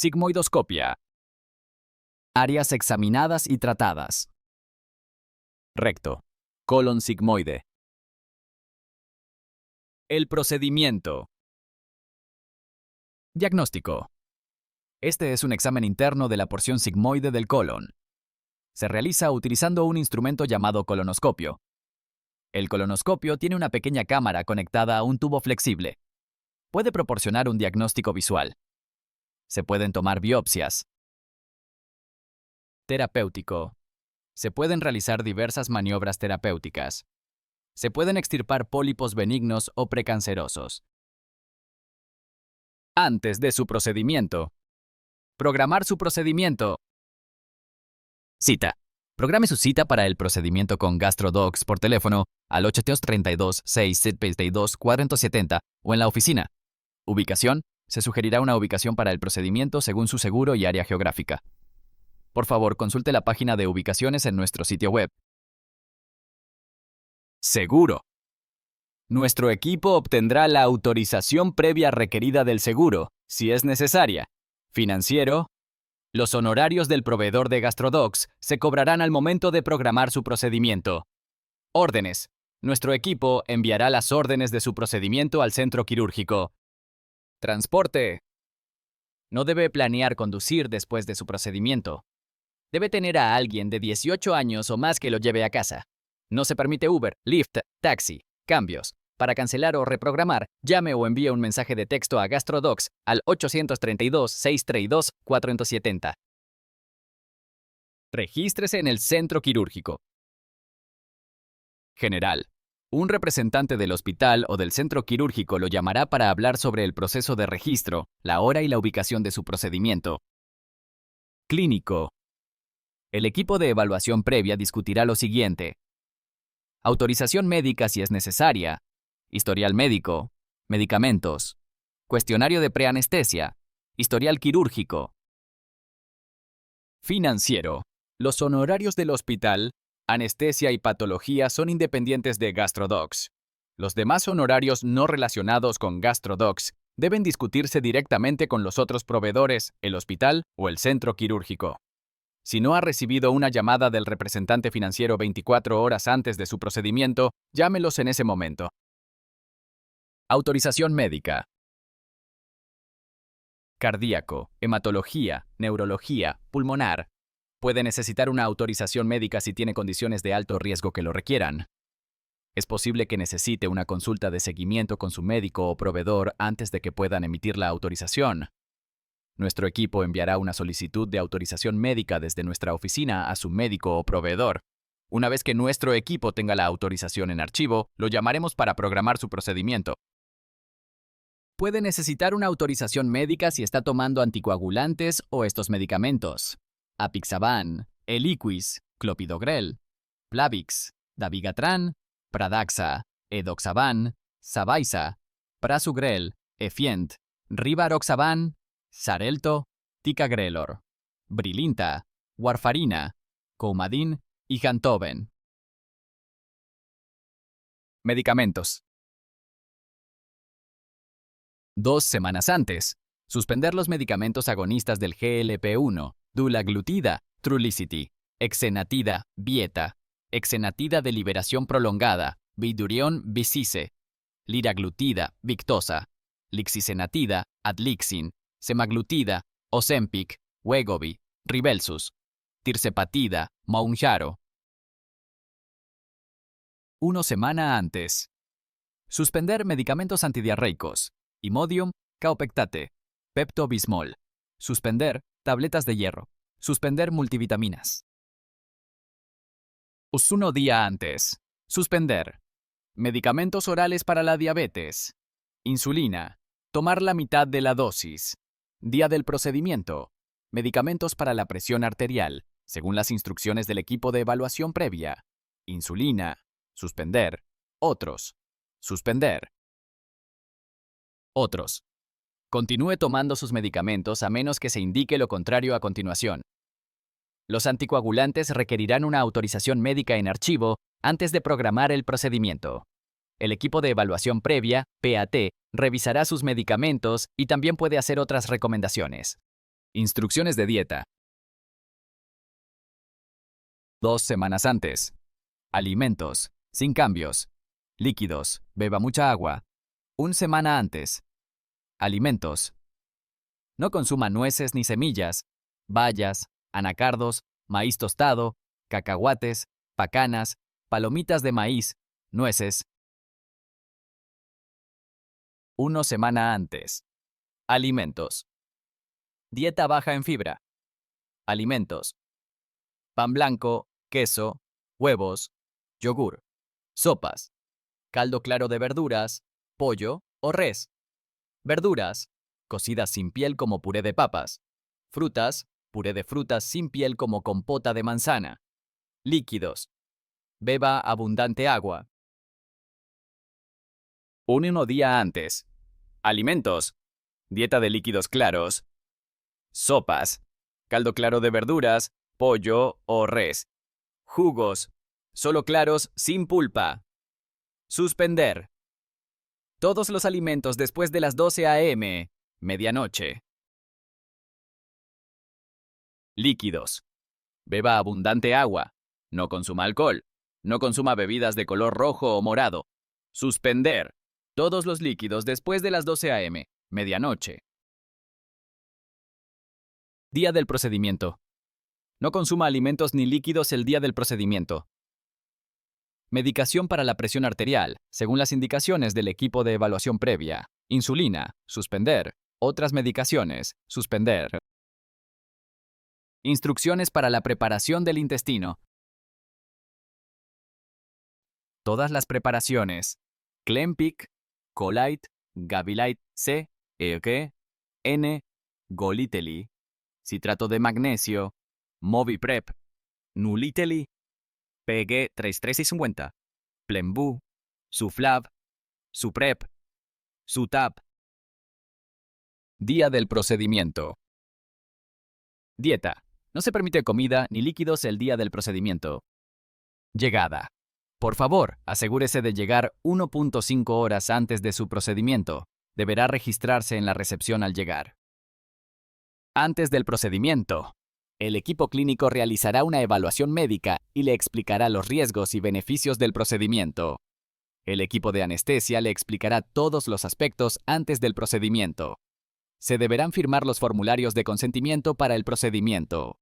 Sigmoidoscopia. Áreas examinadas y tratadas. Recto. Colon sigmoide. El procedimiento. Diagnóstico. Este es un examen interno de la porción sigmoide del colon. Se realiza utilizando un instrumento llamado colonoscopio. El colonoscopio tiene una pequeña cámara conectada a un tubo flexible. Puede proporcionar un diagnóstico visual. Se pueden tomar biopsias. Terapéutico. Se pueden realizar diversas maniobras terapéuticas. Se pueden extirpar pólipos benignos o precancerosos. Antes de su procedimiento. Programar su procedimiento. Cita. Programe su cita para el procedimiento con GastroDocs por teléfono al 832-672-470 o en la oficina. Ubicación. Se sugerirá una ubicación para el procedimiento según su seguro y área geográfica. Por favor, consulte la página de ubicaciones en nuestro sitio web. Seguro. Nuestro equipo obtendrá la autorización previa requerida del seguro, si es necesaria. Financiero. Los honorarios del proveedor de GastroDocs se cobrarán al momento de programar su procedimiento. Órdenes. Nuestro equipo enviará las órdenes de su procedimiento al centro quirúrgico. Transporte. No debe planear conducir después de su procedimiento. Debe tener a alguien de 18 años o más que lo lleve a casa. No se permite Uber, Lyft, taxi, cambios. Para cancelar o reprogramar, llame o envíe un mensaje de texto a GastroDocs al 832-632-470. Regístrese en el centro quirúrgico. General. Un representante del hospital o del centro quirúrgico lo llamará para hablar sobre el proceso de registro, la hora y la ubicación de su procedimiento. Clínico. El equipo de evaluación previa discutirá lo siguiente. Autorización médica si es necesaria. Historial médico. Medicamentos. Cuestionario de preanestesia. Historial quirúrgico. Financiero. Los honorarios del hospital, anestesia y patología son independientes de GastroDocs. Los demás honorarios no relacionados con GastroDocs deben discutirse directamente con los otros proveedores, el hospital o el centro quirúrgico. Si no ha recibido una llamada del representante financiero 24 horas antes de su procedimiento, llámelos en ese momento. Autorización médica. Cardíaco, hematología, neurología, pulmonar. Puede necesitar una autorización médica si tiene condiciones de alto riesgo que lo requieran. Es posible que necesite una consulta de seguimiento con su médico o proveedor antes de que puedan emitir la autorización. Nuestro equipo enviará una solicitud de autorización médica desde nuestra oficina a su médico o proveedor. Una vez que nuestro equipo tenga la autorización en archivo, lo llamaremos para programar su procedimiento. Puede necesitar una autorización médica si está tomando anticoagulantes o estos medicamentos. Apixaban, Eliquis, Clopidogrel, Plavix, Dabigatran, Pradaxa, Edoxaban, Sabaiza, Prasugrel, Efient, Rivaroxaban, Xarelto, Ticagrelor, Brilinta, Warfarina, Coumadin y Jantoven. Medicamentos. 2 semanas antes. Suspender los medicamentos agonistas del GLP-1, dulaglutida, Trulicity, exenatida, Vieta, exenatida de liberación prolongada, Vidurion Visice, liraglutida, Victoza, lixisenatida, Adlixin, semaglutida, Ozempic, Wegovy, Rybelsus, tirzepatida, Mounjaro. 1 semana antes. Suspender medicamentos antidiarreicos, Imodium, Kaopectate, Pepto-Bismol. Suspender tabletas de hierro. Suspender multivitaminas. 1 día antes. Suspender medicamentos orales para la diabetes. Insulina. Tomar la mitad de la dosis. Día del procedimiento. Medicamentos para la presión arterial, según las instrucciones del equipo de evaluación previa. Insulina. Suspender. Otros. Suspender. Otros. Continúe tomando sus medicamentos a menos que se indique lo contrario a continuación. Los anticoagulantes requerirán una autorización médica en archivo antes de programar el procedimiento. El equipo de evaluación previa, PAT, revisará sus medicamentos y también puede hacer otras recomendaciones. Instrucciones de dieta. 2 semanas antes. Alimentos, sin cambios. Líquidos, beba mucha agua. 1 semana antes. Alimentos. No consuma nueces ni semillas, bayas, anacardos, maíz tostado, cacahuates, pacanas, palomitas de maíz, nueces. 1 semana antes. Alimentos. Dieta baja en fibra. Alimentos. Pan blanco, queso, huevos, yogur, sopas, caldo claro de verduras, pollo o res. Verduras, cocidas sin piel como puré de papas. Frutas, puré de frutas sin piel como compota de manzana. Líquidos. Beba abundante agua. 1 día antes. Alimentos. Dieta de líquidos claros. Sopas. Caldo claro de verduras, pollo o res. Jugos. Solo claros sin pulpa. Suspender. Todos los alimentos después de las 12 a.m. Medianoche. Líquidos. Beba abundante agua. No consuma alcohol. No consuma bebidas de color rojo o morado. Suspender. Todos los líquidos después de las 12 a.m. Medianoche. Día del procedimiento. No consuma alimentos ni líquidos el día del procedimiento. Medicación para la presión arterial, según las indicaciones del equipo de evaluación previa. Insulina, suspender. Otras medicaciones, suspender. Instrucciones para la preparación del intestino. Todas las preparaciones. Clempic, Colite, Gavilite C, EOK, N, Goliteli, citrato de magnesio, Moviprep, Nuliteli, PG 3350, Plembu, Suflav, Suprep, Sutab. Día del procedimiento. Dieta. No se permite comida ni líquidos el día del procedimiento. Llegada. Por favor, asegúrese de llegar 1.5 horas antes de su procedimiento. Deberá registrarse en la recepción al llegar. Antes del procedimiento, el equipo clínico realizará una evaluación médica y le explicará los riesgos y beneficios del procedimiento. El equipo de anestesia le explicará todos los aspectos antes del procedimiento. Se deberán firmar los formularios de consentimiento para el procedimiento.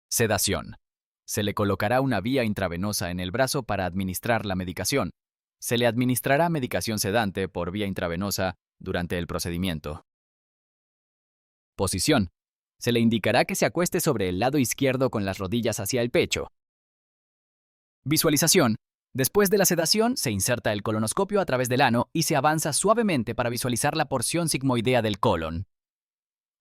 Sedación. Se le colocará una vía intravenosa en el brazo para administrar la medicación. Se le administrará medicación sedante por vía intravenosa durante el procedimiento. Posición. Se le indicará que se acueste sobre el lado izquierdo con las rodillas hacia el pecho. Visualización. Después de la sedación, se inserta el colonoscopio a través del ano y se avanza suavemente para visualizar la porción sigmoidea del colon.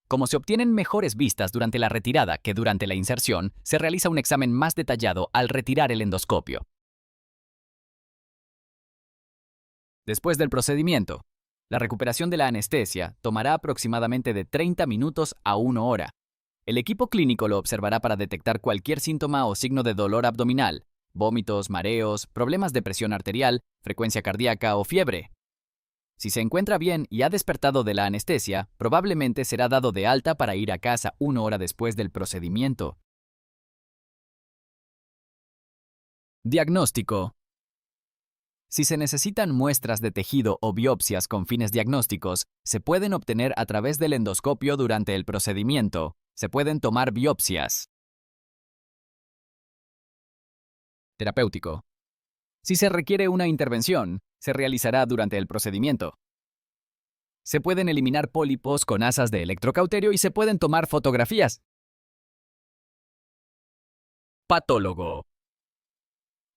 Como se obtienen mejores vistas durante la retirada que durante la inserción, se realiza un examen más detallado al retirar el endoscopio. Después del procedimiento, la recuperación de la anestesia tomará aproximadamente de 30 minutos a 1 hora. El equipo clínico lo observará para detectar cualquier síntoma o signo de dolor abdominal, vómitos, mareos, problemas de presión arterial, frecuencia cardíaca o fiebre. Si se encuentra bien y ha despertado de la anestesia, probablemente será dado de alta para ir a casa 1 hora después del procedimiento. Diagnóstico. Si se necesitan muestras de tejido o biopsias con fines diagnósticos, se pueden obtener a través del endoscopio durante el procedimiento. Se pueden tomar biopsias. Terapéutico. Si se requiere una intervención, se realizará durante el procedimiento. Se pueden eliminar pólipos con asas de electrocauterio y se pueden tomar fotografías. Patólogo.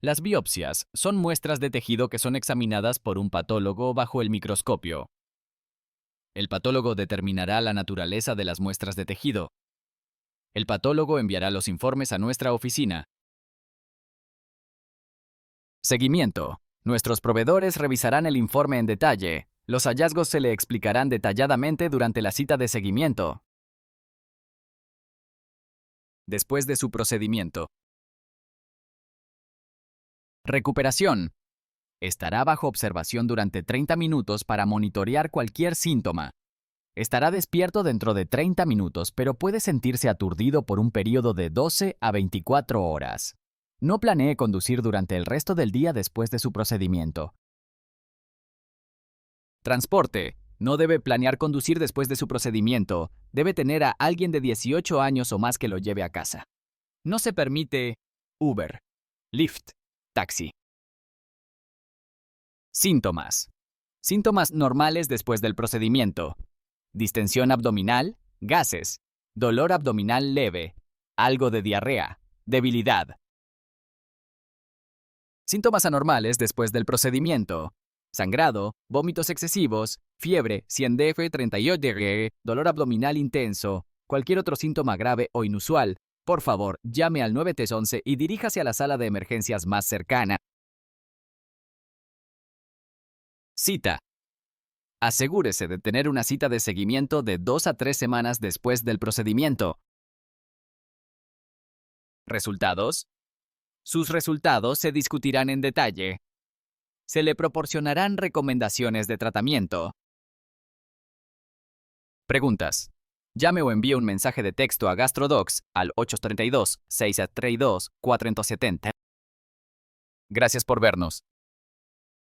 Las biopsias son muestras de tejido que son examinadas por un patólogo bajo el microscopio. El patólogo determinará la naturaleza de las muestras de tejido. El patólogo enviará los informes a nuestra oficina. Seguimiento. Nuestros proveedores revisarán el informe en detalle. Los hallazgos se le explicarán detalladamente durante la cita de seguimiento. Después de su procedimiento. Recuperación. Estará bajo observación durante 30 minutos para monitorear cualquier síntoma. Estará despierto dentro de 30 minutos, pero puede sentirse aturdido por un periodo de 12 a 24 horas. No planee conducir durante el resto del día después de su procedimiento. Transporte. No debe planear conducir después de su procedimiento. Debe tener a alguien de 18 años o más que lo lleve a casa. No se permite Uber, Lyft, taxi. Síntomas. Síntomas normales después del procedimiento. Distensión abdominal, gases, dolor abdominal leve, algo de diarrea, debilidad. Síntomas anormales después del procedimiento. Sangrado, vómitos excesivos, fiebre, 100 df 38 dg, dolor abdominal intenso, cualquier otro síntoma grave o inusual. Por favor, llame al 911 y diríjase a la sala de emergencias más cercana. Cita. Asegúrese de tener una cita de seguimiento de 2 a 3 semanas después del procedimiento. ¿Resultados? Sus resultados se discutirán en detalle. Se le proporcionarán recomendaciones de tratamiento. Preguntas. Llame o envíe un mensaje de texto a GastroDocs al 832-632-470. Gracias por vernos.